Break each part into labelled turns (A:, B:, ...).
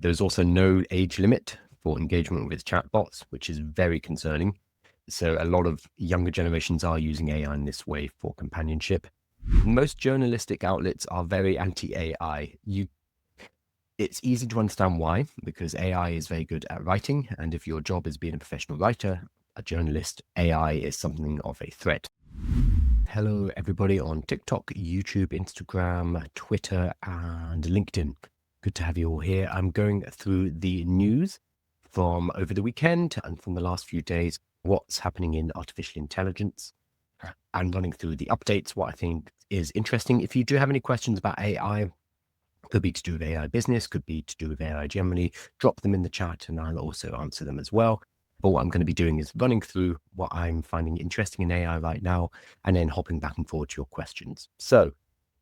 A: There's also no age limit for engagement with chatbots, which is very concerning. So a lot of younger generations are using AI in this way for companionship. Most journalistic outlets are very anti-AI. It's easy to understand why, because AI is very good at writing. And if your job is being a professional writer, a journalist, AI is something of a threat. Hello, everybody on TikTok, YouTube, Instagram, Twitter, and LinkedIn. Good to have you all here. I'm going through the news from over the weekend and from the last few days, what's happening in artificial intelligence, and running through the updates, what I think is interesting. If you do have any questions about AI, could be to do with AI business, could be to do with AI generally, drop them in the chat and I'll also answer them as well. But what I'm going to be doing is running through what I'm finding interesting in AI right now, and then hopping back and forward to your questions. So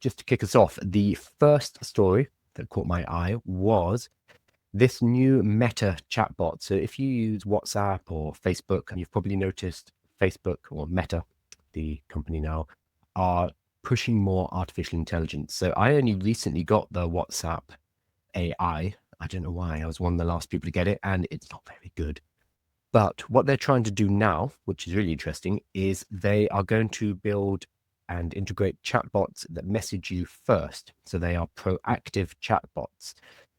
A: just to kick us off, the first story that caught my eye was this new Meta chatbot. So if you use WhatsApp or Facebook, and you've probably noticed Facebook or Meta, the company now, are pushing more artificial intelligence. So I only recently got the WhatsApp AI. I don't know why. I was one of the last people to get it, and it's not very good. But what they're trying to do now, which is really interesting, is they are going to build and integrate chatbots that message you first. So they are proactive chatbots.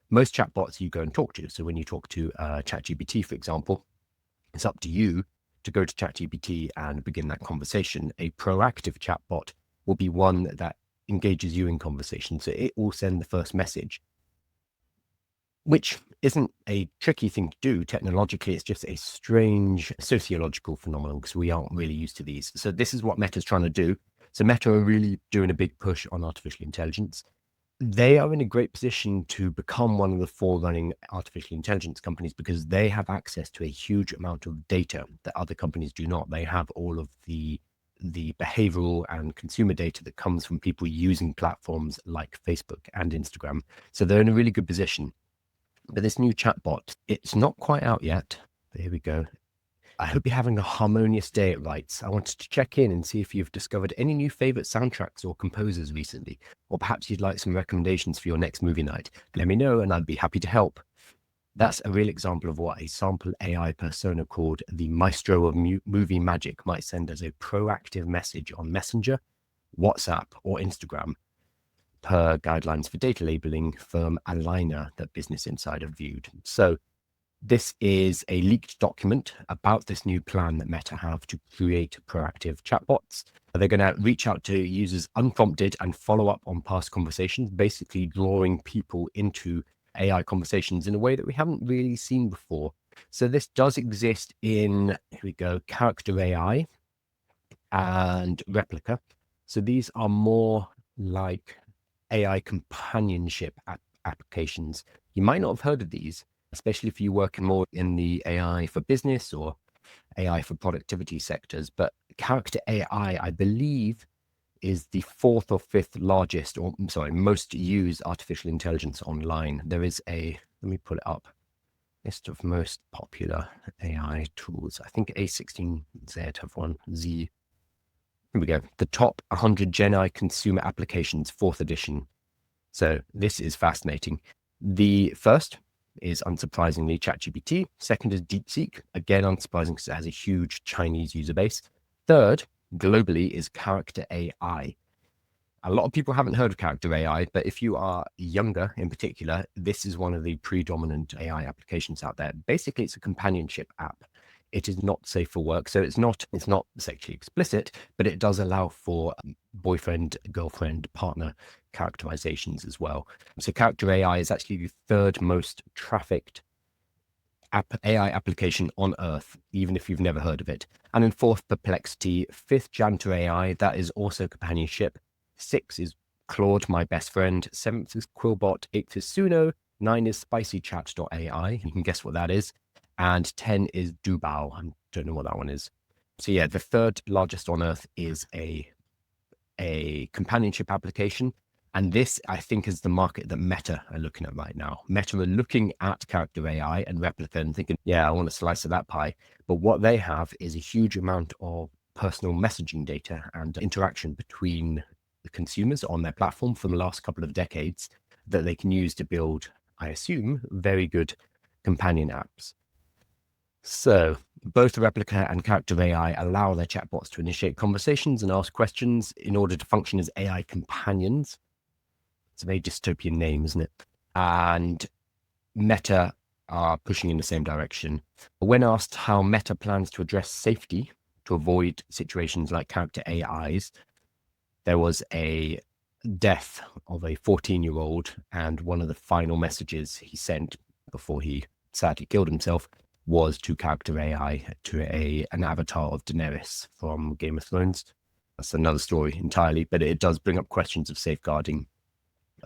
A: Most chatbots you go and talk to. So when you talk to ChatGPT, for example, it's up to you to go to ChatGPT and begin that conversation. A proactive chatbot will be one that engages you in conversation. So it will send the first message, which isn't a tricky thing to do technologically. It's just a strange sociological phenomenon because we aren't really used to these. So this is what Meta's trying to do. So Meta are really doing a big push on artificial intelligence. They are in a great position to become one of the forerunning artificial intelligence companies because they have access to a huge amount of data that other companies do not. They have all of the behavioral and consumer data that comes from people using platforms like Facebook and Instagram. So they're in a really good position. But this new chatbot, it's not quite out yet. But here we go. I hope you're having a harmonious day, it writes. I wanted to check in and see if you've discovered any new favorite soundtracks or composers recently, or perhaps you'd like some recommendations for your next movie night. Let me know and I'd be happy to help. That's a real example of what a sample AI persona called the maestro of movie magic might send as a proactive message on Messenger, WhatsApp, or Instagram, per guidelines for data labeling firm Aligner that Business Insider viewed. So this is a leaked document about this new plan that Meta have to create proactive chatbots. They're going to reach out to users unprompted and follow up on past conversations, basically drawing people into AI conversations in a way that we haven't really seen before. So this does exist in, here we go, Character AI and Replica. So these are more like AI companionship applications. You might not have heard of these, especially if you work more in the AI for business or AI for productivity sectors. But Character AI, I believe, is the fourth or fifth largest, or sorry, most used artificial intelligence online. There is a, let me pull it up, list of most popular AI tools. I think A16Z have one, Z. Here we go. The top 100 Gen AI consumer applications, 4th edition. So this is fascinating. The first is unsurprisingly ChatGPT. Second is DeepSeek. Again, unsurprising because it has a huge Chinese user base. Third, globally, is Character AI. A lot of people haven't heard of Character AI, but if you are younger in particular, this is one of the predominant AI applications out there. Basically, it's a companionship app. It is not safe for work, so it's not sexually explicit, but it does allow for boyfriend, girlfriend, partner characterizations as well. So Character AI is actually the third most trafficked AI application on Earth, even if you've never heard of it. And in fourth, Perplexity. Fifth, Janter AI. That is also companionship. Six is Claude, my best friend. Seventh is Quillbot. Eighth is Suno. 9 is SpicyChat.ai. You can guess what that is. And 10 is Dubao. I don't know what that one is. So yeah, the third largest on Earth is a companionship application. And this, I think, is the market that Meta are looking at right now. Meta are looking at Character AI and Replica and thinking, yeah, I want a slice of that pie. But what they have is a huge amount of personal messaging data and interaction between the consumers on their platform for the last couple of decades that they can use to build I assume, very good companion apps. So both Replica and Character AI allow their chatbots to initiate conversations and ask questions in order to function as AI companions. It's a very dystopian name, isn't it? And Meta are pushing in the same direction. When asked how Meta plans to address safety to avoid situations like character AIs, there was a death of a 14-year-old, and one of the final messages he sent before he sadly killed himself was to character AI, to an avatar of Daenerys from Game of Thrones. That's another story entirely, but it does bring up questions of safeguarding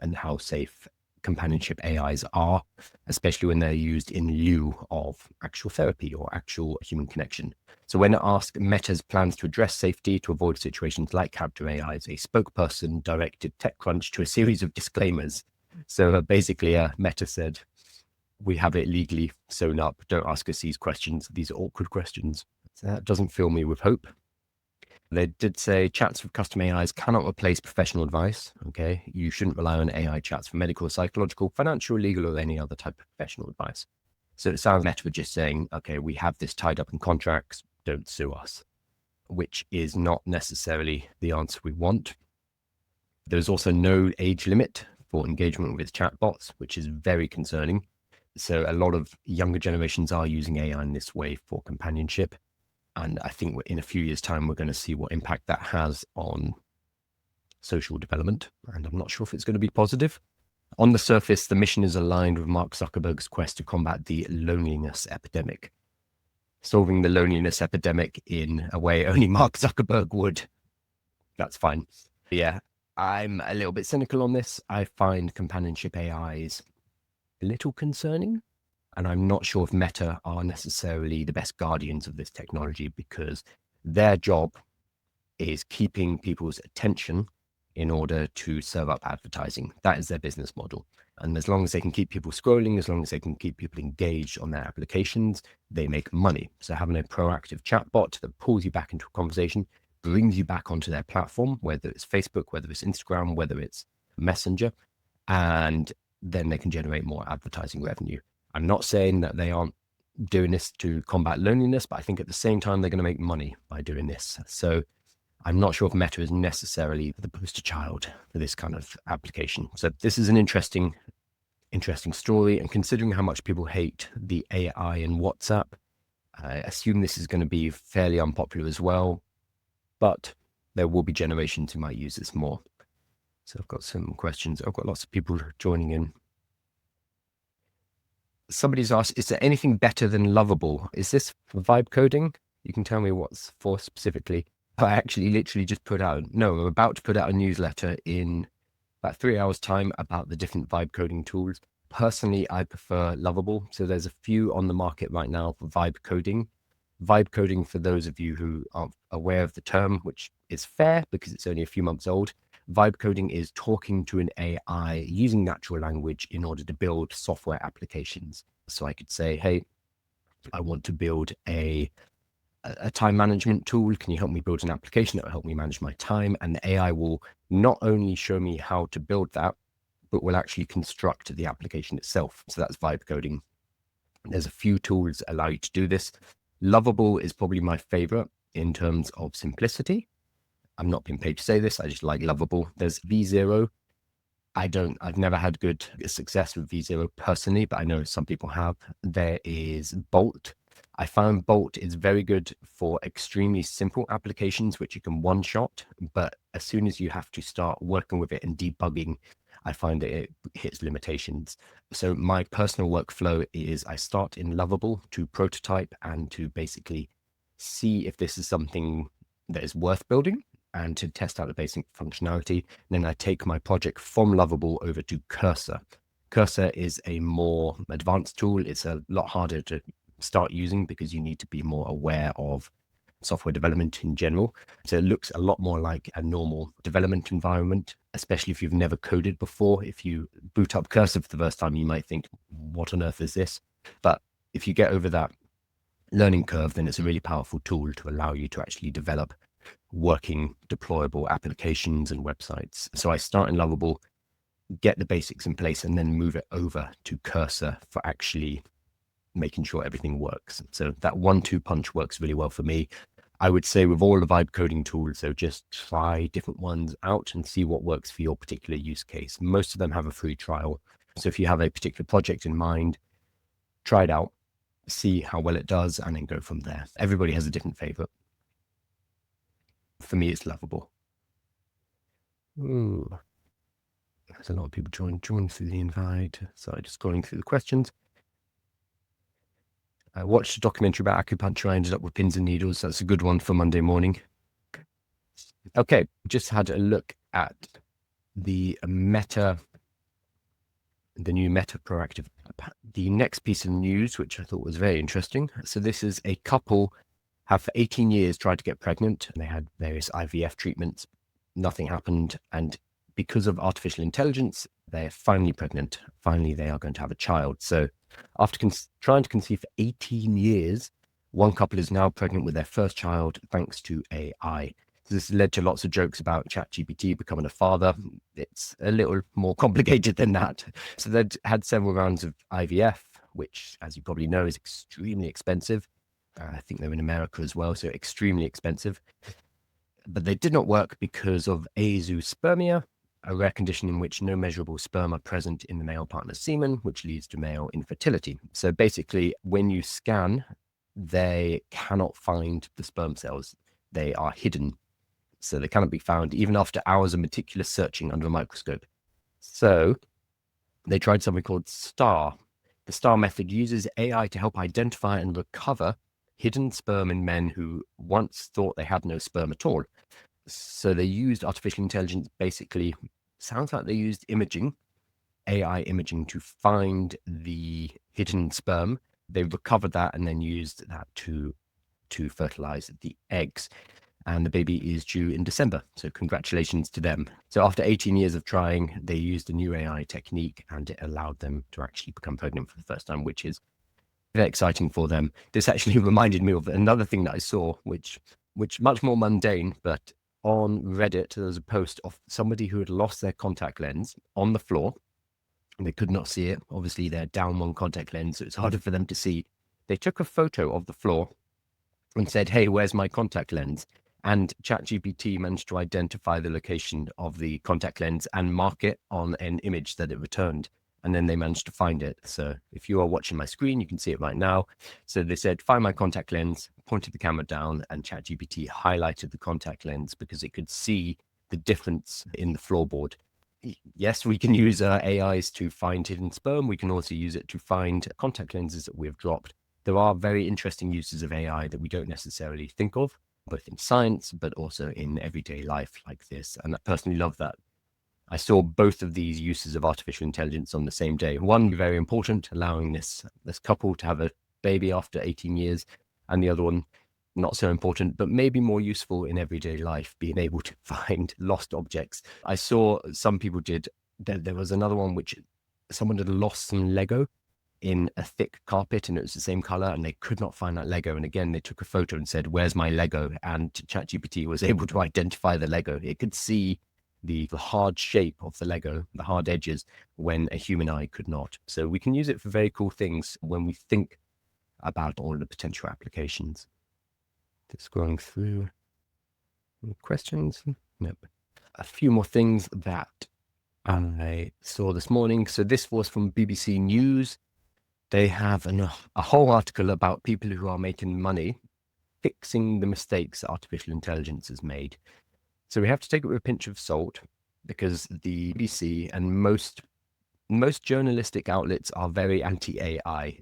A: and how safe companionship AIs are, especially when they're used in lieu of actual therapy or actual human connection. So when asked Meta's plans to address safety to avoid situations like character AIs, a spokesperson directed TechCrunch to a series of disclaimers. So basically, Meta said, we have it legally sewn up. Don't ask us these questions. These are awkward questions. So that doesn't fill me with hope. They did say chats with custom AIs cannot replace professional advice. Okay. You shouldn't rely on AI chats for medical, psychological, financial, legal, or any other type of professional advice. So it sounds Meta just saying, okay, we have this tied up in contracts. Don't sue us, which is not necessarily the answer we want. There's also no age limit for engagement with chatbots, which is very concerning. So a lot of younger generations are using AI in this way for companionship. And I think in a few years' time, we're going to see what impact that has on social development. And I'm not sure if it's going to be positive. On the surface, the mission is aligned with Mark Zuckerberg's quest to combat the loneliness epidemic. Solving the loneliness epidemic in a way only Mark Zuckerberg would. That's fine. But yeah, I'm a little bit cynical on this. I find companionship AIs a little concerning. And I'm not sure if Meta are necessarily the best guardians of this technology, because their job is keeping people's attention in order to serve up advertising. That is their business model. And as long as they can keep people scrolling, as long as they can keep people engaged on their applications, they make money. So having a proactive chatbot that pulls you back into a conversation, brings you back onto their platform, whether it's Facebook, whether it's Instagram, whether it's Messenger, and then they can generate more advertising revenue. I'm not saying that they aren't doing this to combat loneliness, but I think at the same time, they're going to make money by doing this. So I'm not sure if Meta is necessarily the poster child for this kind of application. So this is an interesting story. And considering how much people hate the AI in WhatsApp, I assume this is going to be fairly unpopular as well. But there will be generations who might use this more. So I've got some questions. I've got lots of people joining in. Somebody's asked, is there anything better than Lovable? Is this for vibe coding? You can tell me what's for specifically. I actually literally just I'm about to put out a newsletter in about 3 hours time about the different vibe coding tools. Personally, I prefer Lovable. So there's a few on the market right now for vibe coding. Vibe coding, for those of you who aren't aware of the term, which is fair because it's only a few months old, vibe coding is talking to an AI using natural language in order to build software applications. So I could say, hey, I want to build a time management tool. Can you help me build an application that will help me manage my time? And the AI will not only show me how to build that, but will actually construct the application itself. So that's vibe coding. There's a few tools that allow you to do this. Lovable is probably my favorite in terms of simplicity. I'm not being paid to say this. I just like Lovable. There's V0. I've never had good success with V0 personally, but I know some people have. There is Bolt. I found Bolt is very good for extremely simple applications, which you can one-shot. But as soon as you have to start working with it and debugging, I find that it hits limitations. So my personal workflow is I start in Lovable to prototype and to basically see if this is something that is worth building and to test out the basic functionality. And then I take my project from Lovable over to Cursor. Cursor is a more advanced tool. It's a lot harder to start using because you need to be more aware of software development in general. So it looks a lot more like a normal development environment, especially if you've never coded before. If you boot up Cursor for the first time, you might think, what on earth is this? But if you get over that learning curve, then it's a really powerful tool to allow you to actually develop working deployable applications and websites. So I start in Lovable. get the basics in place, and then move it over to Cursor for actually making sure everything works. So that 1-2 punch works really well for me. I would say with all the vibe coding tools, so just try different ones out and see what works for your particular use case. Most of them have a free trial. So if you have a particular project in mind, try it out, see how well it does, and then go from there. Everybody has a different favorite. For me, it's lovable. Ooh. There's a lot of people join through the invite. Sorry, just scrolling through the questions. I watched a documentary about acupuncture. I ended up with pins and needles. That's a good one for Monday morning. Okay, just had a look at the new Meta Proactive app. The next piece of news, which I thought was very interesting. So this is a couple have for 18 years tried to get pregnant, and they had various IVF treatments. Nothing happened. And because of artificial intelligence, they're finally pregnant. Finally, they are going to have a child. So after trying to conceive for 18 years, one couple is now pregnant with their first child thanks to AI. So this led to lots of jokes about ChatGPT becoming a father. It's a little more complicated than that. So they'd had several rounds of IVF, which, as you probably know, is extremely expensive. I think they're in America as well, so extremely expensive. But they did not work because of azoospermia, a rare condition in which no measurable sperm are present in the male partner's semen, which leads to male infertility. So basically, when you scan, they cannot find the sperm cells. They are hidden. So they cannot be found even after hours of meticulous searching under a microscope. So they tried something called STAR. The STAR method uses AI to help identify and recover hidden sperm in men who once thought they had no sperm at all. So they used artificial intelligence, basically, sounds like they used imaging, AI imaging, to find the hidden sperm. They recovered that and then used that to fertilize the eggs. And the baby is due in December. So congratulations to them. So after 18 years of trying, they used a new AI technique, and it allowed them to actually become pregnant for the first time, which is very exciting for them. This actually reminded me of another thing that I saw, which much more mundane, but on Reddit, there was a post of somebody who had lost their contact lens on the floor, and they could not see it. Obviously, they're down one contact lens, so it's harder for them to see. They took a photo of the floor and said, "Hey, where's my contact lens?" And ChatGPT managed to identify the location of the contact lens and mark it on an image that it returned. And then they managed to find it. So if you are watching my screen, you can see it right now. So they said, "Find my contact lens," pointed the camera down, and ChatGPT highlighted the contact lens because it could see the difference in the floorboard. Yes, we can use AIs to find hidden sperm. We can also use it to find contact lenses that we've dropped. There are very interesting uses of AI that we don't necessarily think of, both in science, but also in everyday life like this. And I personally love that. I saw both of these uses of artificial intelligence on the same day. One very important, allowing this couple to have a baby after 18 years, and the other one not so important, but maybe more useful in everyday life, being able to find lost objects. I saw some people did, there was another one which someone had lost some Lego in a thick carpet, and it was the same color, and they could not find that Lego. And again, they took a photo and said, "Where's my Lego?" And ChatGPT was able to identify the Lego. It could see the hard shape of the Lego, the hard edges, when a human eye could not. So we can use it for very cool things when we think about all the potential applications. Just scrolling through. Any questions? Nope. A few more things that I saw this morning. So this was from BBC News. They have a whole article about people who are making money fixing the mistakes that artificial intelligence has made. So we have to take it with a pinch of salt, because the BBC and most journalistic outlets are very anti-AI.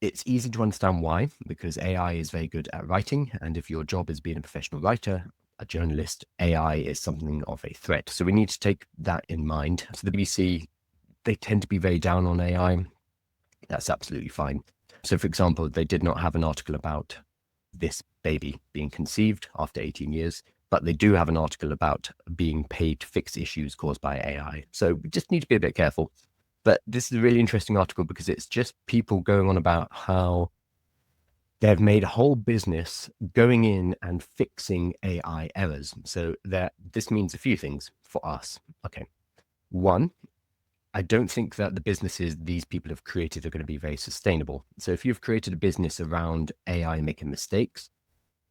A: It's easy to understand why, because AI is very good at writing, and if your job is being a professional writer, a journalist, AI is something of a threat. So we need to take that in mind. So the BBC, they tend to be very down on AI. That's absolutely fine. So, for example, they did not have an article about this baby being conceived after 18 years, but they do have an article about being paid to fix issues caused by AI. So we just need to be a bit careful. But this is a really interesting article because it's just people going on about how they've made a whole business going in and fixing AI errors. So this means a few things for us. Okay. One, I don't think that the businesses these people have created are going to be very sustainable. So if you've created a business around AI making mistakes,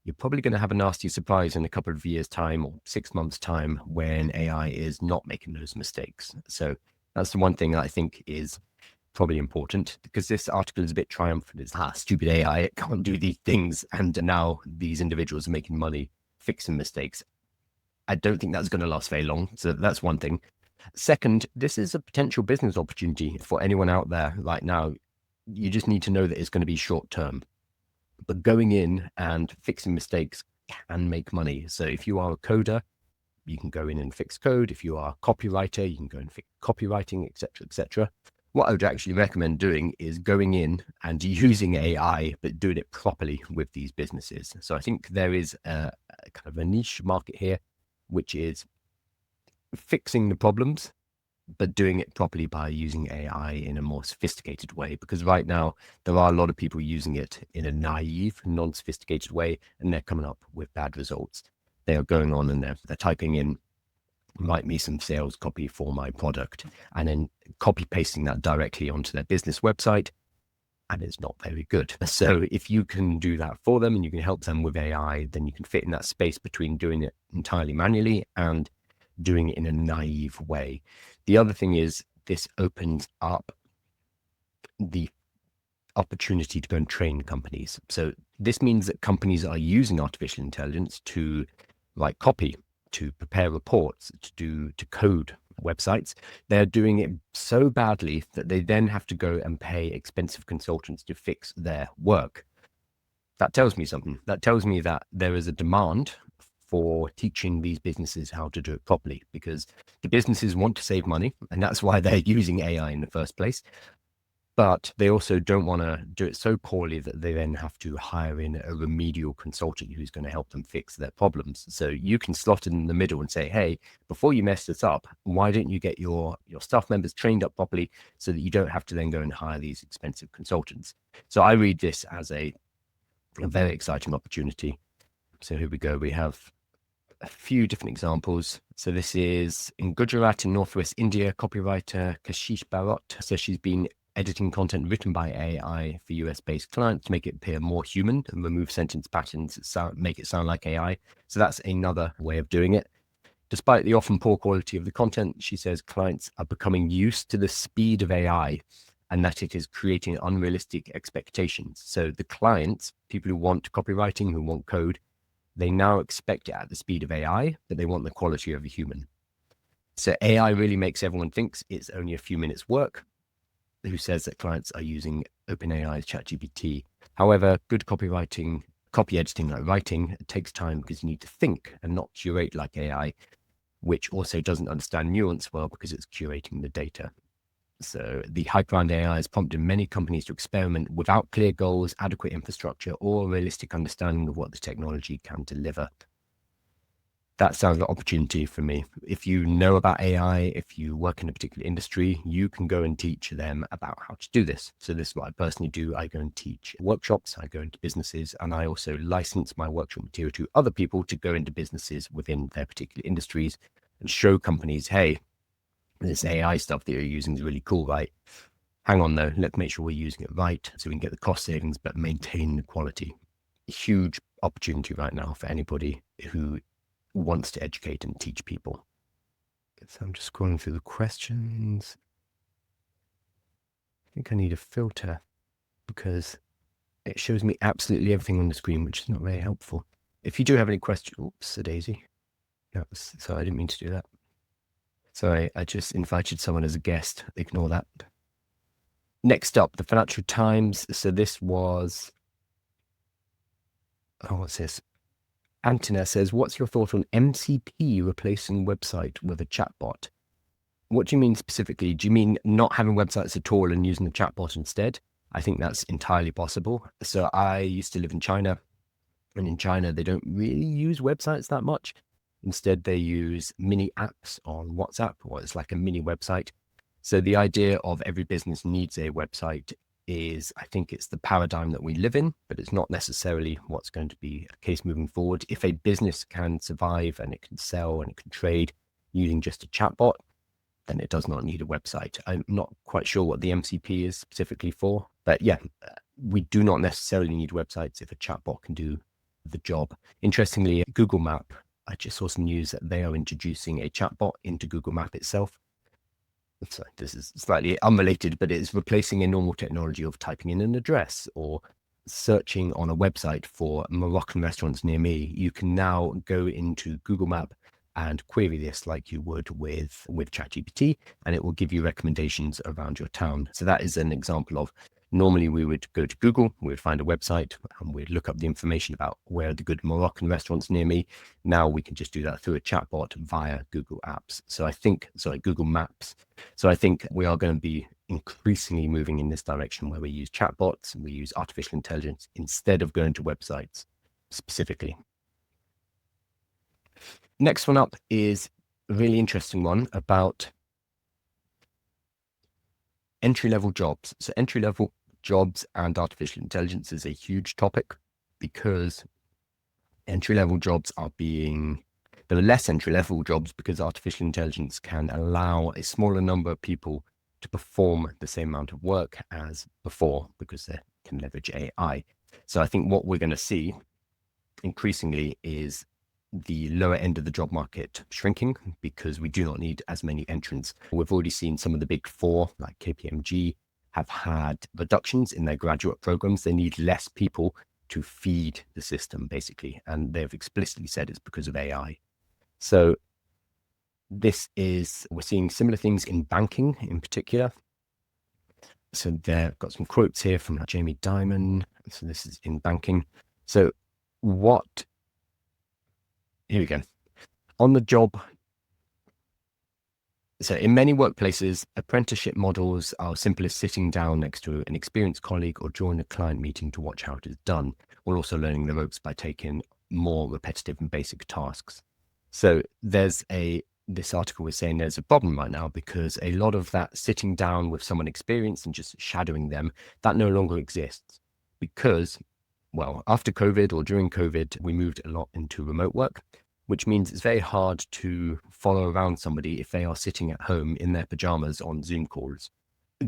A: you're probably going to have a nasty surprise in a couple of years' time or 6 months' time when AI is not making those mistakes. So that's the one thing that I think is probably important, because this article is a bit triumphant. It's stupid AI, it can't do these things. And now these individuals are making money fixing mistakes. I don't think that's going to last very long. So that's one thing. Second, this is a potential business opportunity for anyone out there right now. You just need to know that it's going to be short term. But going in and fixing mistakes can make money. So if you are a coder, you can go in and fix code. If you are a copywriter, you can go and fix copywriting, etc., etc. What I would actually recommend doing is going in and using AI, but doing it properly with these businesses. So I think there is a kind of a niche market here, which is fixing the problems, but doing it properly by using AI in a more sophisticated way. Because right now, there are a lot of people using it in a naive, non-sophisticated way, and they're coming up with bad results. They are going on and they're typing in, write me some sales copy for my product, and then copy pasting that directly onto their business website. And it's not very good. So if you can do that for them and you can help them with AI, then you can fit in that space between doing it entirely manually and doing it in a naive way. The other thing is this opens up the opportunity to go and train companies. So this means that companies are using artificial intelligence to write copy, to prepare reports, to code websites. They're doing it so badly that they then have to go and pay expensive consultants to fix their work. That tells me something. That tells me that there is a demand for teaching these businesses how to do it properly, because the businesses want to save money, and that's why they're using AI in the first place. But they also don't want to do it so poorly that they then have to hire in a remedial consultant who's going to help them fix their problems. So you can slot in the middle and say, hey, before you mess this up, why don't you get your staff members trained up properly so that you don't have to then go and hire these expensive consultants? So I read this as a very exciting opportunity. So here we go. We have a few different examples. So this is in Gujarat in Northwest India, copywriter Kashish Bharat says she's been editing content written by AI for US-based clients to make it appear more human and remove sentence patterns that make it sound like AI. So that's another way of doing it. Despite the often poor quality of the content, she says clients are becoming used to the speed of AI and that it is creating unrealistic expectations. So the clients, people who want copywriting, who want code, they now expect it at the speed of AI, but they want the quality of a human. So AI really makes everyone think it's only a few minutes work. Who says that clients are using OpenAI's ChatGPT. However, good copywriting, copy editing like writing, it takes time because you need to think and not curate like AI, which also doesn't understand nuance well because it's curating the data. So the hype around AI has prompted many companies to experiment without clear goals, adequate infrastructure, or a realistic understanding of what the technology can deliver. That sounds like an opportunity for me. If you know about AI, if you work in a particular industry, you can go and teach them about how to do this. So this is what I personally do. I go and teach workshops, I go into businesses, and I also license my workshop material to other people to go into businesses within their particular industries and show companies, hey, this AI stuff that you're using is really cool, right? Hang on though, let's make sure we're using it right so we can get the cost savings, but maintain the quality. Huge opportunity right now for anybody who wants to educate and teach people. So I'm just scrolling through the questions. I think I need a filter because it shows me absolutely everything on the screen, which is not very helpful. If you do have any questions, oops, a daisy. No, sorry, I didn't mean to do that. Sorry, I just invited someone as a guest. Ignore that. Next up, the Financial Times. So this was, what's this? Antina says, what's your thought on MCP replacing website with a chatbot? What do you mean specifically? Do you mean not having websites at all and using a chatbot instead? I think that's entirely possible. So I used to live in China, and in China, they don't really use websites that much. Instead, they use mini apps on WhatsApp, or it's like a mini website. So the idea of every business needs a website is, I think it's the paradigm that we live in, but it's not necessarily what's going to be a case moving forward. If a business can survive and it can sell and it can trade using just a chatbot, then it does not need a website. I'm not quite sure what the MCP is specifically for, but yeah, we do not necessarily need websites if a chatbot can do the job. Interestingly, Google Map, I just saw some news that they are introducing a chatbot into Google Map itself. So this is slightly unrelated, but it's replacing a normal technology of typing in an address or searching on a website for Moroccan restaurants near me. You can now go into Google Map and query this like you would with ChatGPT, and it will give you recommendations around your town. So that is an example of, normally we would go to Google, we would find a website, and we'd look up the information about where are the good Moroccan restaurants near me. Now we can just do that through a chatbot via Google Apps. So I think, sorry, Google Maps. So I think we are going to be increasingly moving in this direction where we use chatbots and we use artificial intelligence instead of going to websites specifically. Next one up is a really interesting one about entry-level jobs. So entry-level jobs and artificial intelligence is a huge topic because entry-level jobs are there are less entry-level jobs because artificial intelligence can allow a smaller number of people to perform the same amount of work as before because they can leverage AI. So I think what we're going to see increasingly is the lower end of the job market shrinking because we do not need as many entrants. We've already seen some of the big four, like KPMG, have had reductions in their graduate programs. They need less people to feed the system, basically. And they've explicitly said it's because of AI. So we're seeing similar things in banking in particular. So I've got some quotes here from Jamie Dimon. So this is in banking. So here we go. On the job. So in many workplaces, apprenticeship models are simple as sitting down next to an experienced colleague or join a client meeting to watch how it is done, while also learning the ropes by taking more repetitive and basic tasks. So this article was saying there's a problem right now because a lot of that sitting down with someone experienced and just shadowing them, that no longer exists because, well, after COVID or during COVID, we moved a lot into remote work, which means it's very hard to follow around somebody if they are sitting at home in their pajamas on Zoom calls.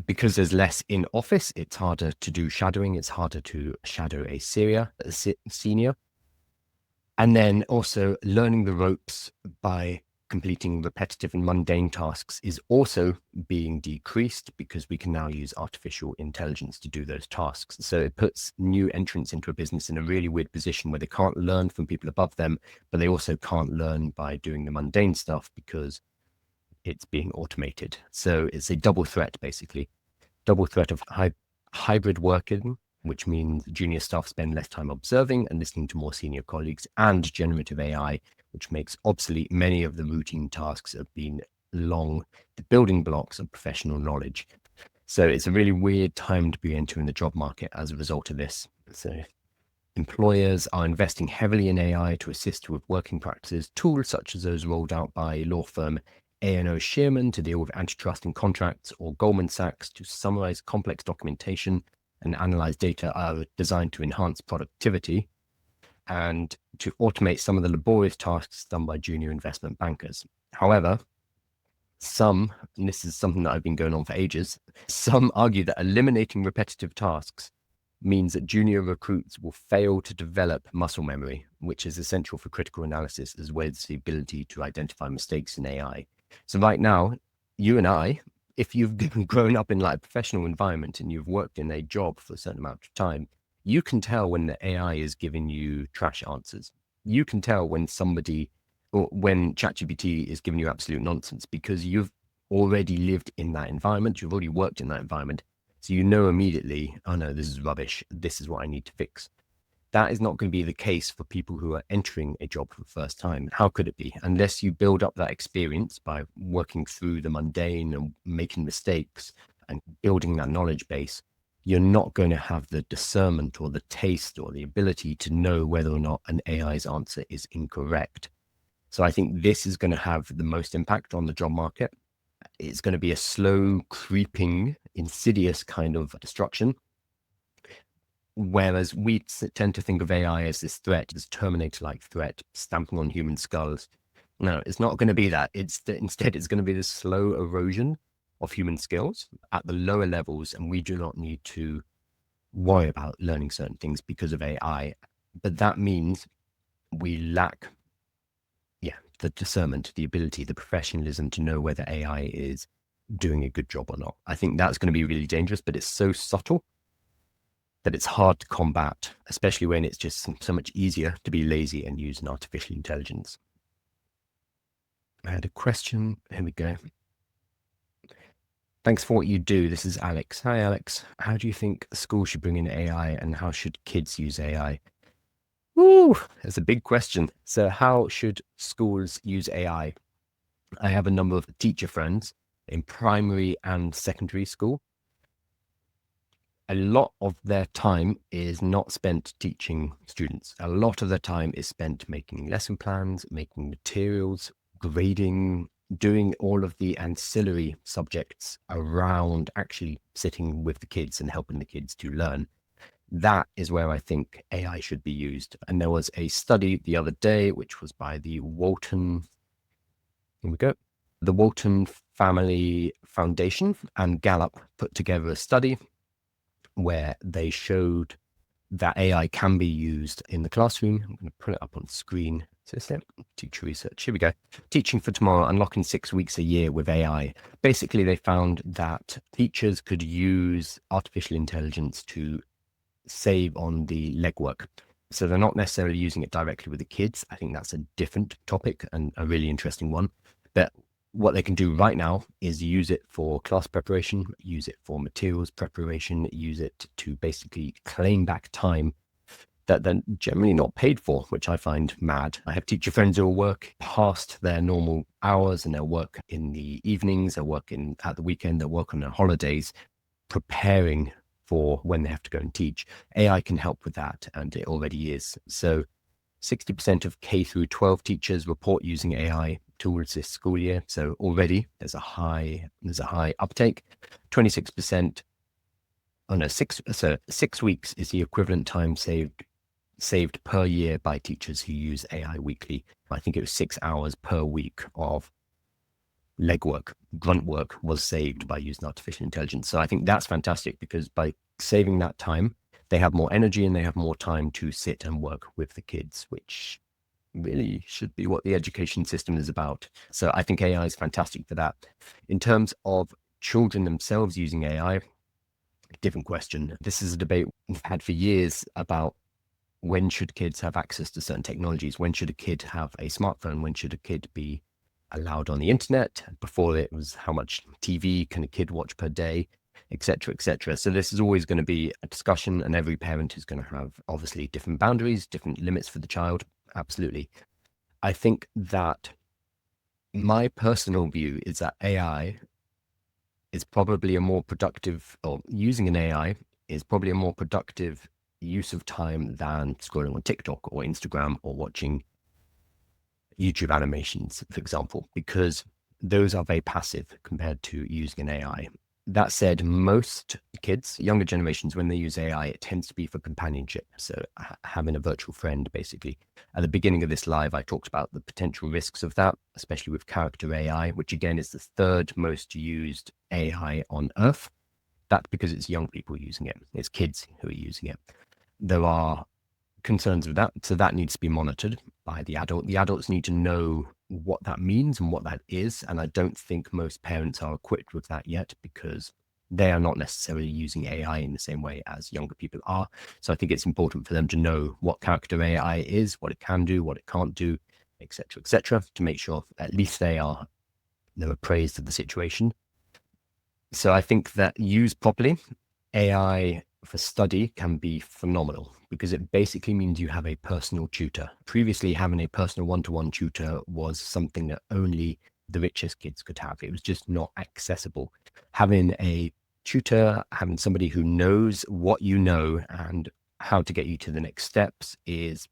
A: Because there's less in office, it's harder to do shadowing. It's harder to shadow a senior. And then also learning the ropes by completing repetitive and mundane tasks is also being decreased because we can now use artificial intelligence to do those tasks. So it puts new entrants into a business in a really weird position where they can't learn from people above them, but they also can't learn by doing the mundane stuff because it's being automated. So it's a double threat, basically. Double threat of hybrid working, which means junior staff spend less time observing and listening to more senior colleagues, and generative AI, which makes obsolete many of the routine tasks that have been long the building blocks of professional knowledge. So it's a really weird time to be entering the job market as a result of this. So employers are investing heavily in AI to assist with working practices, tools such as those rolled out by law firm A&O Shearman to deal with antitrust in contracts, or Goldman Sachs to summarize complex documentation and analyze data, are designed to enhance productivity and to automate some of the laborious tasks done by junior investment bankers. However, and this is something that I've been going on for ages, some argue that eliminating repetitive tasks means that junior recruits will fail to develop muscle memory, which is essential for critical analysis as well as the ability to identify mistakes in AI. So right now, you and I, if you've grown up in like a professional environment and you've worked in a job for a certain amount of time, you can tell when the AI is giving you trash answers. You can tell when when ChatGPT is giving you absolute nonsense because you've already lived in that environment. You've already worked in that environment. So you know immediately, oh no, this is rubbish. This is what I need to fix. That is not going to be the case for people who are entering a job for the first time. How could it be? Unless you build up that experience by working through the mundane and making mistakes and building that knowledge base, you're not going to have the discernment or the taste or the ability to know whether or not an AI's answer is incorrect. So I think this is going to have the most impact on the job market. It's going to be a slow, creeping, insidious kind of destruction. Whereas we tend to think of AI as this threat, this Terminator-like threat, stamping on human skulls. No, it's not going to be that. Instead, it's going to be the slow erosion of human skills at the lower levels, and we do not need to worry about learning certain things because of AI. But that means we lack, the discernment, the ability, the professionalism to know whether AI is doing a good job or not. I think that's going to be really dangerous, but it's so subtle that it's hard to combat, especially when it's just so much easier to be lazy and use an artificial intelligence. I had a question. Here we go. Thanks for what you do. This is Alex. Hi, Alex. How do you think schools should bring in AI, and how should kids use AI? Ooh, that's a big question. So how should schools use AI? I have a number of teacher friends in primary and secondary school. A lot of their time is not spent teaching students. A lot of their time is spent making lesson plans, making materials, grading, doing all of the ancillary subjects around actually sitting with the kids and helping the kids to learn. That is where I think AI should be used. And there was a study the other day, which was by the Walton, here we go, the Walton Family Foundation and Gallup put together a study where they showed that AI can be used in the classroom. I'm going to put it up on screen. So it's teacher research. Here we go. Teaching for Tomorrow, unlocking 6 weeks a year with AI. Basically, they found that teachers could use artificial intelligence to save on the legwork. So they're not necessarily using it directly with the kids. I think that's a different topic and a really interesting one. But what they can do right now is use it for class preparation, use it for materials preparation, use it to basically claim back time that they're generally not paid for, which I find mad. I have teacher friends who will work past their normal hours, and they'll work in the evenings, they'll work at the weekend, they'll work on their holidays, preparing for when they have to go and teach. AI can help with that, and it already is. So 60% of K through 12 teachers report using AI tools this school year. So already there's a high uptake. 26%. Oh no, 6 weeks is the equivalent time saved per year by teachers who use AI weekly. I think it was 6 hours per week of legwork, grunt work was saved by using artificial intelligence. So I think that's fantastic, because by saving that time, they have more energy and they have more time to sit and work with the kids, which really should be what the education system is about. So I think AI is fantastic for that. In terms of children themselves using AI, different question. This is a debate we've had for years about when should kids have access to certain technologies? When should a kid have a smartphone? When should a kid be allowed on the internet? Before it was how much TV can a kid watch per day, etc., etc. So this is always going to be a discussion, and every parent is going to have obviously different boundaries, different limits for the child. Absolutely. I think that my personal view is that AI is probably a more productive, or using an AI is probably a more productive use of time than scrolling on TikTok or Instagram or watching YouTube animations, for example, because those are very passive compared to using an AI. That said, most kids, younger generations, when they use AI, it tends to be for companionship. So having a virtual friend, basically. At the beginning of this live, I talked about the potential risks of that, especially with character AI, which again is the third most used AI on Earth. That's because it's young people using it. It's kids who are using it. There are concerns with that. So that needs to be monitored by the adult. The adults need to know what that means and what that is. And I don't think most parents are equipped with that yet, because they are not necessarily using AI in the same way as younger people are. So I think it's important for them to know what character AI is, what it can do, what it can't do, etc., to make sure at least they're appraised of the situation. So I think that used properly, AI for study can be phenomenal, because it basically means you have a personal tutor. Previously, having a personal one-to-one tutor was something that only the richest kids could have. It was just not accessible. Having a tutor, having somebody who knows what you know and how to get you to the next steps is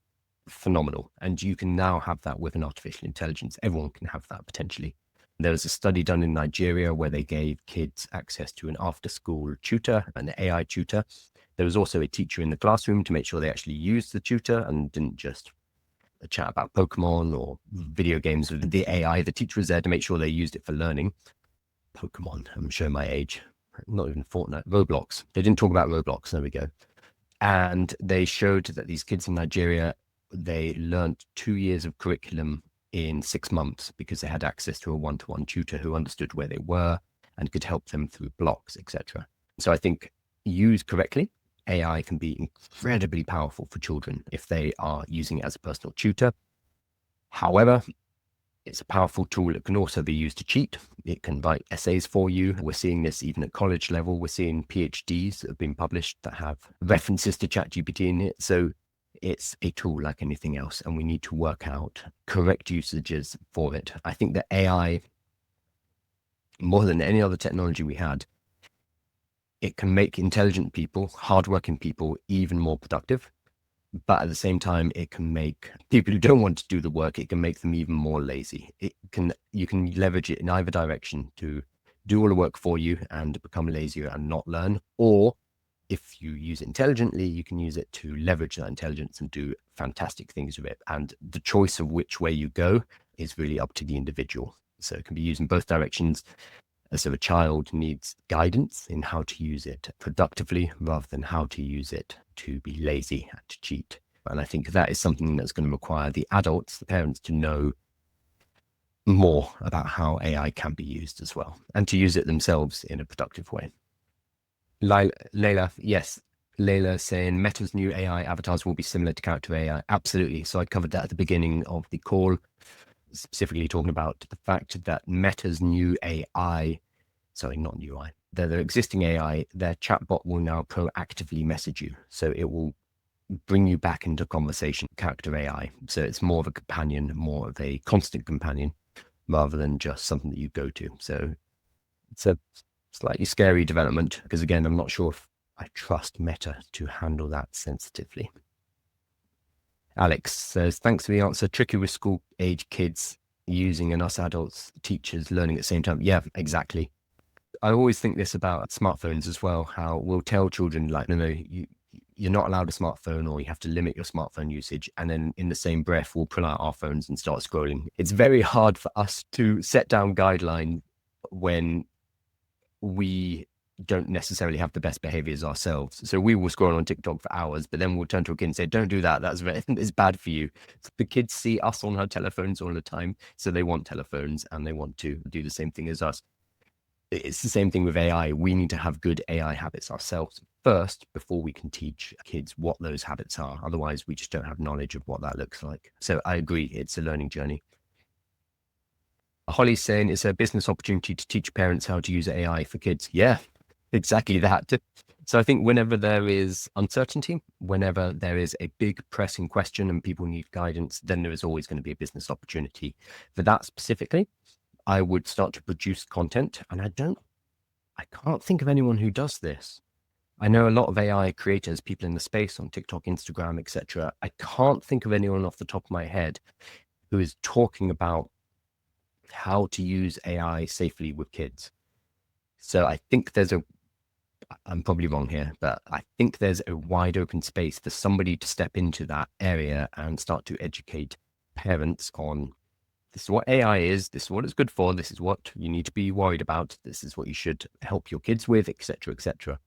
A: phenomenal. And you can now have that with an artificial intelligence. Everyone can have that potentially. There was a study done in Nigeria where they gave kids access to an after-school tutor, an AI tutor. There was also a teacher in the classroom to make sure they actually used the tutor and didn't just a chat about Pokemon or video games with the AI, the teacher was there to make sure they used it for learning. Pokemon, I'm showing my age. Not even Fortnite, Roblox. They didn't talk about Roblox. There we go. And they showed that these kids in Nigeria, they learned 2 years of curriculum in 6 months because they had access to a one-to-one tutor who understood where they were and could help them through blocks, etc. So I think used correctly, AI can be incredibly powerful for children if they are using it as a personal tutor. However, it's a powerful tool. It can also be used to cheat. It can write essays for you. We're seeing this even at college level. We're seeing PhDs that have been published that have references to ChatGPT in it. So it's a tool like anything else, and we need to work out correct usages for it. I think that AI, more than any other technology we had, it can make intelligent people, hardworking people, even more productive. But at the same time, it can make people who don't want to do the work, it can make them even more lazy. You can leverage it in either direction to do all the work for you and become lazier and not learn. Or if you use it intelligently, you can use it to leverage that intelligence and do fantastic things with it. And the choice of which way you go is really up to the individual. So it can be used in both directions. So a child needs guidance in how to use it productively rather than how to use it to be lazy and to cheat. And I think that is something that's going to require the adults, the parents, to know more about how AI can be used as well, and to use it themselves in a productive way. Layla, yes. Layla saying Meta's new AI avatars will be similar to character AI. Absolutely. So I covered that at the beginning of the call, specifically talking about the fact that Meta's new AI, sorry, not new AI, their existing AI, their chatbot will now proactively message you. So it will bring you back into conversation, character AI. So it's more of a companion, more of a constant companion, rather than just something that you go to. So it's a slightly scary development because, again, I'm not sure if I trust Meta to handle that sensitively. Alex says, thanks for the answer. Tricky with school age kids using and us adults, teachers learning at the same time. Yeah, exactly. I always think this about smartphones as well, how we'll tell children like, no, you're not allowed a smartphone, or you have to limit your smartphone usage. And then in the same breath, we'll pull out our phones and start scrolling. It's very hard for us to set down guidelines when we don't necessarily have the best behaviors ourselves. So we will scroll on TikTok for hours, but then we'll turn to a kid and say, don't do that. It's bad for you. So the kids see us on our telephones all the time. So they want telephones and they want to do the same thing as us. It's the same thing with AI. We need to have good AI habits ourselves first before we can teach kids what those habits are. Otherwise, we just don't have knowledge of what that looks like. So I agree, it's a learning journey. Holly's saying it's a business opportunity to teach parents how to use AI for kids. Yeah, exactly that. So I think whenever there is uncertainty, whenever there is a big pressing question and people need guidance, then there is always going to be a business opportunity. For that specifically, I would start to produce content. And I can't think of anyone who does this. I know a lot of AI creators, people in the space on TikTok, Instagram, etc. I can't think of anyone off the top of my head who is talking about how to use AI safely with kids. So I think I'm probably wrong here, but I think there's a wide open space for somebody to step into that area and start to educate parents on, this is what AI is, this is what it's good for, this is what you need to be worried about, this is what you should help your kids with, etc., etc.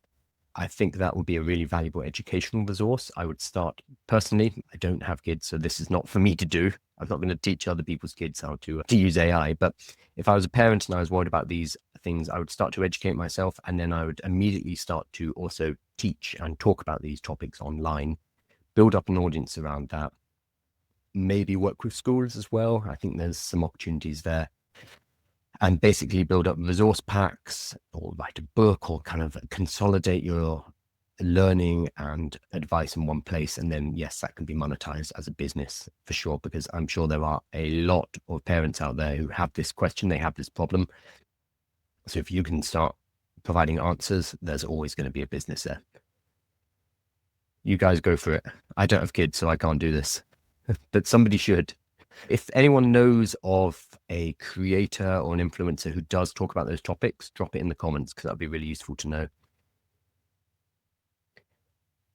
A: I think that would be a really valuable educational resource. I would start personally. I don't have kids, so this is not for me to do. I'm not going to teach other people's kids how to use AI. But if I was a parent and I was worried about these things, I would start to educate myself, and then I would immediately start to also teach and talk about these topics online, build up an audience around that, maybe work with schools as well. I think there's some opportunities there. And basically build up resource packs or write a book or kind of consolidate your learning and advice in one place. And then, yes, that can be monetized as a business for sure, because I'm sure there are a lot of parents out there who have this question, they have this problem. So if you can start providing answers, there's always going to be a business there. You guys go for it. I don't have kids, so I can't do this, but somebody should. If anyone knows of a creator or an influencer who does talk about those topics, drop it in the comments, because that'd be really useful to know.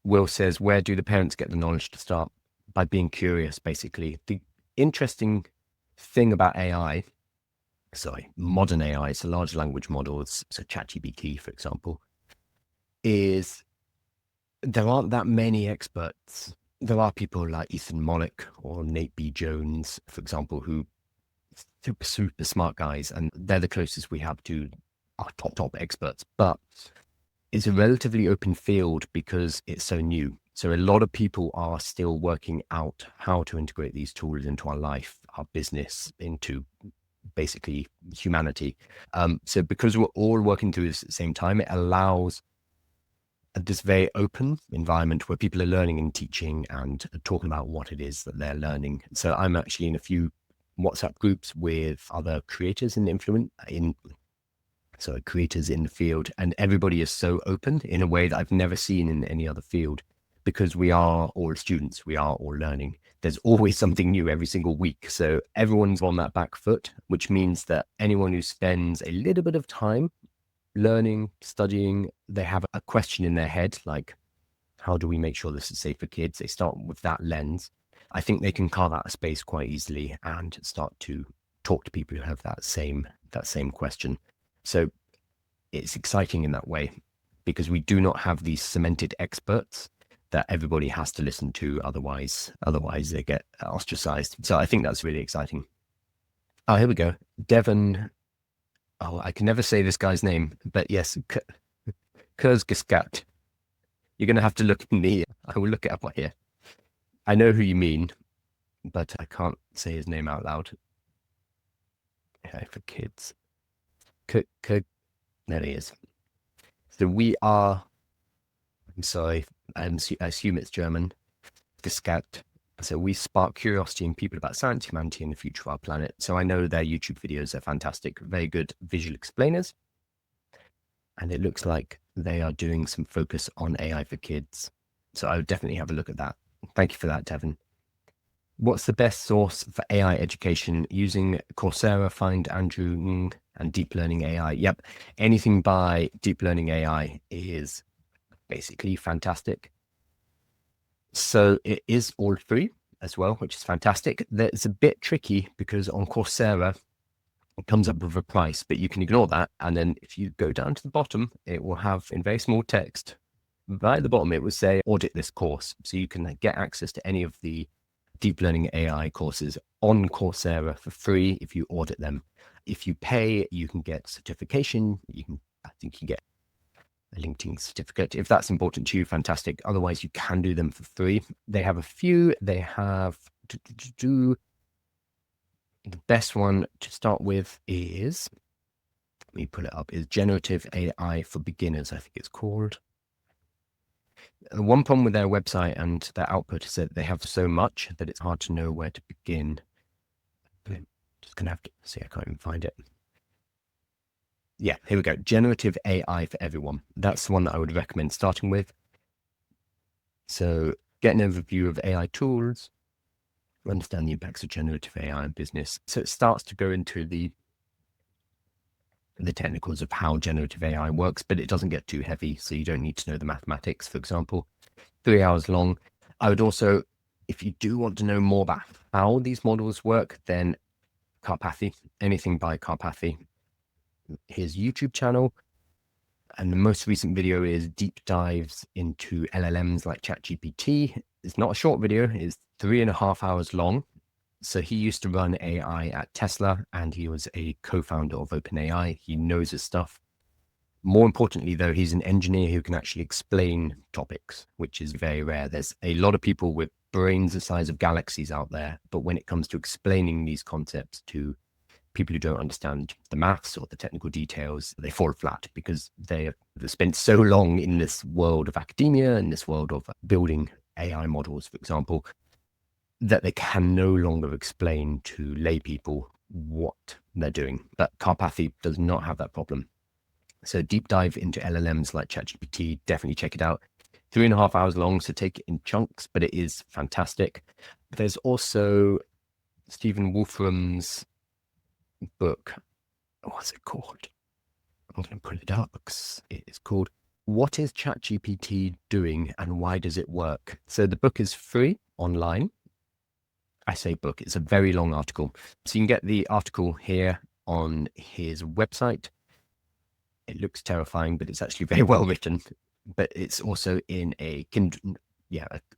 A: Will says, where do the parents get the knowledge to start? by being curious, basically. The interesting thing about modern AI, so large language models, so ChatGPT, for example, is there aren't that many experts. There are people like Ethan Mollick or Nate B. Jones, for example, who super, super smart guys, and they're the closest we have to our top experts. But it's a relatively open field because it's so new. So a lot of people are still working out how to integrate these tools into our life, our business, into basically humanity. So because we're all working through this at the same time, it allows this very open environment where people are learning and teaching and talking about what it is that they're learning. So I'm actually in a few WhatsApp groups with other creators creators in the field, and everybody is so open in a way that I've never seen in any other field, because we are all students, we are all learning. There's always something new every single week. So everyone's on that back foot, which means that anyone who spends a little bit of time learning, studying, they have a question in their head, like, how do we make sure this is safe for kids? They start with that lens. I think they can carve out a space quite easily and start to talk to people who have that same question. So it's exciting in that way, because we do not have these cemented experts that everybody has to listen to. Otherwise they get ostracized. So I think that's really exciting. Oh, here we go. Devon. Oh, I can never say this guy's name, but yes, Kurzgesagt. You're going to have to look in the, I will look it up right here. I know who you mean, but I can't say his name out loud. Okay, for kids. There he is. So I'm sorry, I assume it's German. Gescat. So we spark curiosity in people about science, humanity, and the future of our planet. So I know their YouTube videos are fantastic, very good visual explainers. And it looks like they are doing some focus on AI for kids. So I would definitely have a look at that. Thank you for that, Devon. What's the best source for AI education? Using Coursera, Find Andrew Ng, and Deep Learning AI. Yep, anything by Deep Learning AI is basically fantastic. So it is all free as well, which is fantastic. It's a bit tricky because on Coursera, it comes up with a price, but you can ignore that. And then if you go down to the bottom, it will have in very small text, right at the bottom, it will say audit this course. So you can get access to any of the Deep Learning AI courses on Coursera for free if you audit them. If you pay, you can get certification. I think you get a LinkedIn certificate. If that's important to you, fantastic. Otherwise, you can do them for free. They have a few. They have the best one to start with is, let me pull it up, is Generative AI for Beginners, I think it's called. The one problem with their website and their output is that they have so much that it's hard to know where to begin. I'm just going to have to see, I can't even find it. Yeah, here we go. Generative AI for Everyone. That's the one that I would recommend starting with. So get an overview of AI tools, understand the impacts of generative AI in business. So it starts to go into the technicals of how generative AI works, but it doesn't get too heavy. So you don't need to know the mathematics, for example. 3 hours long. I would also, if you do want to know more about how these models work, then Karpathy, anything by Karpathy. His YouTube channel, and the most recent video is deep dives into LLMs like ChatGPT. It's not a short video, it's 3.5 hours long. So he used to run AI at Tesla, and he was a co-founder of OpenAI. He knows his stuff. More importantly, though, he's an engineer who can actually explain topics, which is very rare. There's a lot of people with brains the size of galaxies out there, but when it comes to explaining these concepts to people who don't understand the maths or the technical details, they fall flat because they've spent so long in this world of academia and this world of building AI models, for example, that they can no longer explain to lay people what they're doing. But Karpathy does not have that problem. So deep dive into LLMs like ChatGPT, definitely check it out. 3.5 hours long, so take it in chunks, but it is fantastic. There's also Stephen Wolfram's book. What's it called? I'm going to pull it up. It is called What is ChatGPT Doing and Why Does It Work? So the book is free online. I say book, it's a very long article. So you can get the article here on his website. It looks terrifying, but it's actually very well written. But it's also in a Kindle,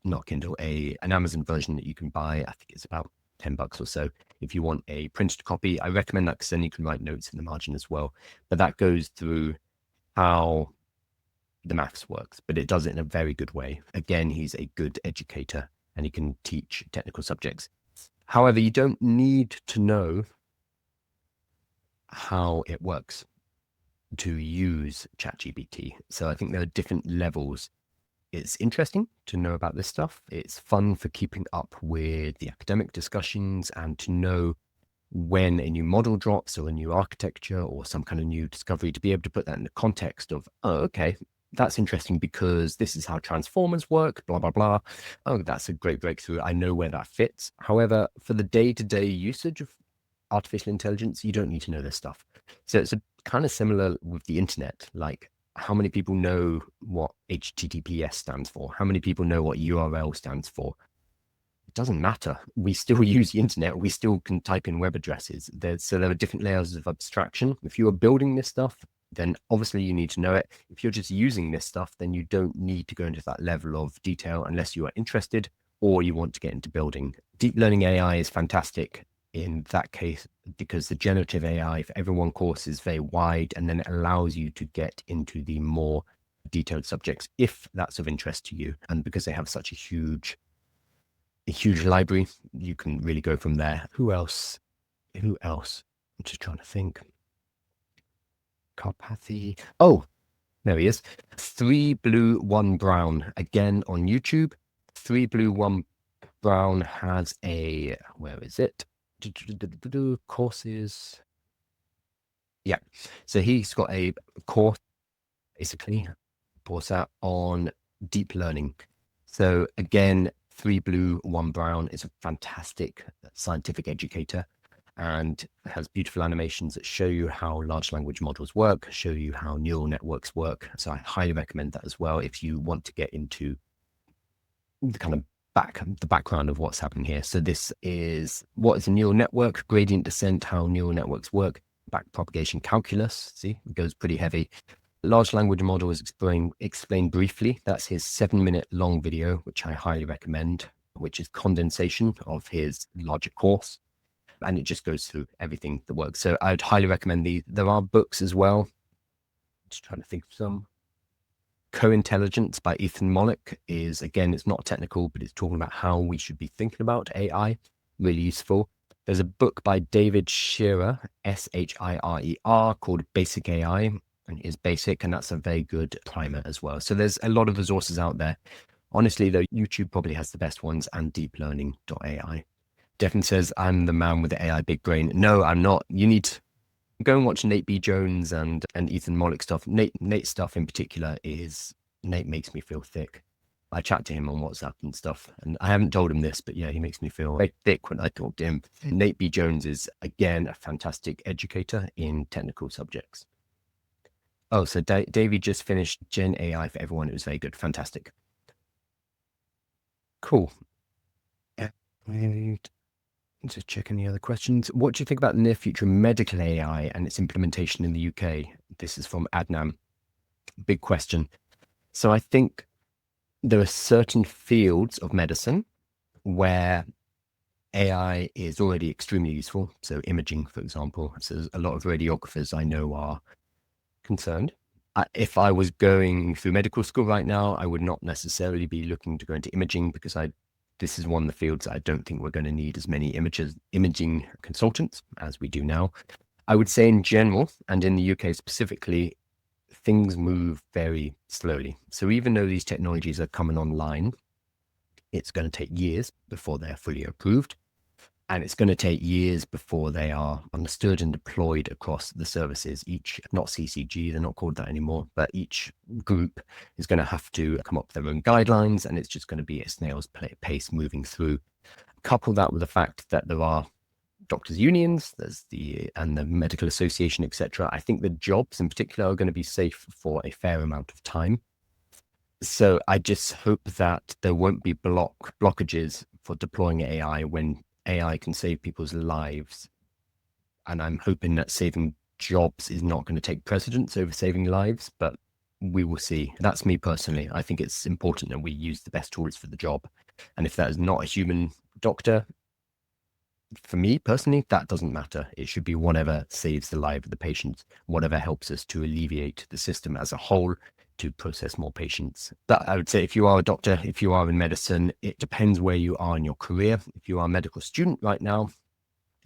A: not Kindle, an Amazon version that you can buy. I think it's about $10 or so. If you want a printed copy, I recommend that because then you can write notes in the margin as well. But that goes through how the maths works, but it does it in a very good way. Again, he's a good educator and he can teach technical subjects. However, you don't need to know how it works to use ChatGPT. So I think there are different levels. It's interesting to know about this stuff. It's fun for keeping up with the academic discussions and to know when a new model drops or a new architecture or some kind of new discovery, to be able to put that in the context of, oh, okay, that's interesting because this is how transformers work, blah, blah, blah. Oh, that's a great breakthrough. I know where that fits. However, for the day-to-day usage of artificial intelligence, you don't need to know this stuff. So it's a kind of similar with the internet. Like, how many people know what HTTPS stands for? How many people know what URL stands for? It doesn't matter. We still use the internet. We still can type in web addresses. So there are different layers of abstraction. If you are building this stuff, then obviously you need to know it. If you're just using this stuff, then you don't need to go into that level of detail unless you are interested or you want to get into building. Deep learning AI is fantastic in that case because the generative AI for everyone course is very wide, and then it allows you to get into the more detailed subjects if that's of interest to you. And because they have such a huge library, you can really go from there. Who else? I'm just trying to think. Carpathy. Oh, there he is. 3 Blue 1 Brown, again on YouTube. 3 Blue 1 Brown has a, where is it? Courses. Yeah. So he's got a course, basically, course out on deep learning. So again, 3 Blue 1 Brown is a fantastic scientific educator and has beautiful animations that show you how large language models work, show you how neural networks work. So I highly recommend that as well if you want to get into the kind of the background of what's happening here. So this is what is a neural network, gradient descent, how neural networks work, backpropagation calculus. See, it goes pretty heavy. Large language model is explained briefly. That's his 7-minute long video, which I highly recommend, which is condensation of his larger course. And it just goes through everything that works. So I'd highly recommend these. There are books as well. Just trying to think of some. Co-Intelligence by Ethan Mollick is, again, it's not technical, but it's talking about how we should be thinking about AI. Really useful. There's a book by David Shearer, Shirer, called Basic AI, and it is basic, and that's a very good primer as well. So there's a lot of resources out there. Honestly, though, YouTube probably has the best ones, and deeplearning.ai. Devin says, I'm the man with the AI big brain. No, I'm not. You need to go and watch Nate B. Jones and Ethan Mollick stuff. Nate stuff in particular Nate makes me feel thick. I chat to him on WhatsApp and stuff, and I haven't told him this, but yeah, he makes me feel very thick when I talk to him. Nate B. Jones is, again, a fantastic educator in technical subjects. Oh, so Davey just finished Gen AI for Everyone. It was very good. Fantastic. Cool. Just check any other questions. What do you think about the near future medical AI and its implementation in the UK? This is from Adnan. Big question. So I think there are certain fields of medicine where AI is already extremely useful. So imaging, for example. So a lot of radiographers I know are concerned. If I was going through medical school right now, I would not necessarily be looking to go into imaging because this is one of the fields that I don't think we're going to need as many imaging consultants as we do now. I would say in general, and in the UK specifically, things move very slowly. So even though these technologies are coming online, it's going to take years before they're fully approved. And it's going to take years before they are understood and deployed across the services. Not CCG, they're not called that anymore, but each group is going to have to come up with their own guidelines, and it's just going to be a snail's pace moving through. Couple that with the fact that there are doctors' unions, and the medical association, etc. I think the jobs in particular are going to be safe for a fair amount of time. So I just hope that there won't be blockages for deploying AI when AI can save people's lives, and I'm hoping that saving jobs is not going to take precedence over saving lives, but we will see. That's me personally. I think it's important that we use the best tools for the job. And if that is not a human doctor, for me personally, that doesn't matter. It should be whatever saves the life of the patient, whatever helps us to alleviate the system as a whole to process more patients. That I would say, if you are a doctor, if you are in medicine, it depends where you are in your career. If you are a medical student right now,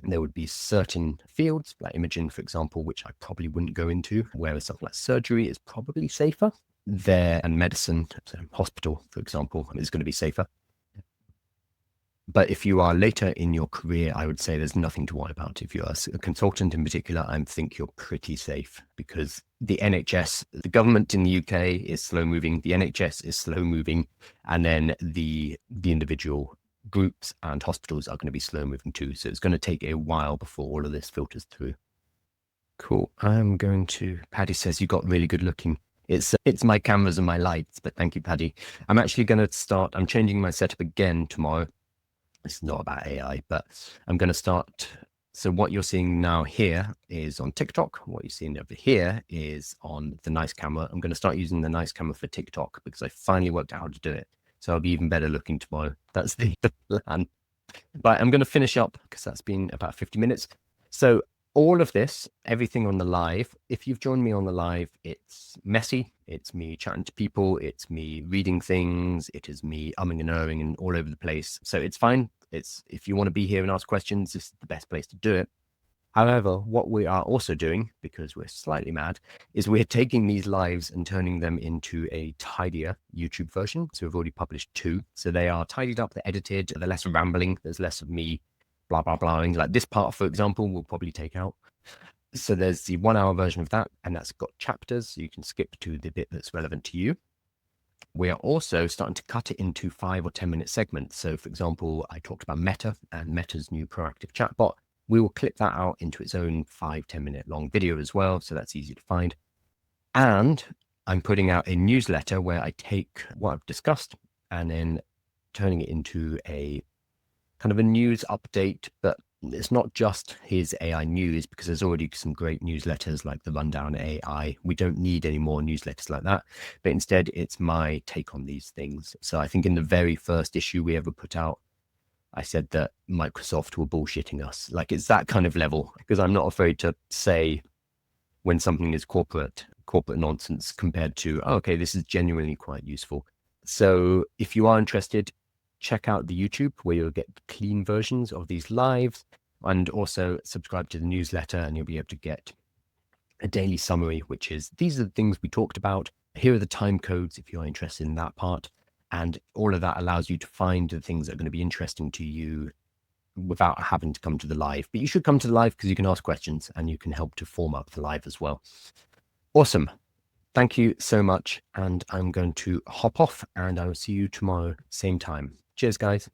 A: there would be certain fields, like imaging, for example, which I probably wouldn't go into, whereas something like surgery is probably safer there, and medicine, so hospital, for example, is going to be safer. But if you are later in your career, I would say there's nothing to worry about. If you're a consultant in particular, I think you're pretty safe, because the NHS, the government in the UK is slow moving, the NHS is slow moving, and then the individual groups and hospitals are going to be slow moving too. So it's going to take a while before all of this filters through. Cool. I'm going to, Paddy says you got really good looking. It's my cameras and my lights, but thank you, Paddy. I'm actually going to start, I'm changing my setup again tomorrow. It's not about AI, but I'm going to start. So what you're seeing now here is on TikTok. What you're seeing over here is on the Nice Camera. I'm going to start using the Nice Camera for TikTok because I finally worked out how to do it. So I'll be even better looking tomorrow. That's the plan. But I'm going to finish up because that's been about 50 minutes. So all of this, everything on the live, if you've joined me on the live, it's messy. It's me chatting to people. It's me reading things. It is me umming and erring and all over the place. So it's fine. If you want to be here and ask questions, this is the best place to do it. However, what we are also doing, because we're slightly mad, is we're taking these lives and turning them into a tidier YouTube version. So we've already published 2. So they are tidied up, they're edited, they're less rambling, there's less of me blah, blah, blahing. Like this part, for example, we'll probably take out. So there's the 1-hour version of that, and that's got chapters, so you can skip to the bit that's relevant to you. We are also starting to cut it into 5 or 10-minute segments. So for example, I talked about Meta and Meta's new proactive chatbot. We will clip that out into its own 5-10 minute long video as well. So that's easy to find. And I'm putting out a newsletter where I take what I've discussed and then turning it into a kind of a news update, but it's not just his AI news, because there's already some great newsletters like the Rundown AI. We don't need any more newsletters like that, but instead it's my take on these things. So I think in the very first issue we ever put out, I said that Microsoft were bullshitting us. Like it's that kind of level, because I'm not afraid to say when something is corporate nonsense compared to, oh, okay, this is genuinely quite useful. So if you are interested, check out the YouTube where you'll get clean versions of these lives, and also subscribe to the newsletter and you'll be able to get a daily summary, which is, these are the things we talked about. Here are the time codes if you're interested in that part. And all of that allows you to find the things that are going to be interesting to you without having to come to the live. But you should come to the live because you can ask questions and you can help to form up the live as well. Awesome. Thank you so much. And I'm going to hop off and I will see you tomorrow, same time. Cheers, guys.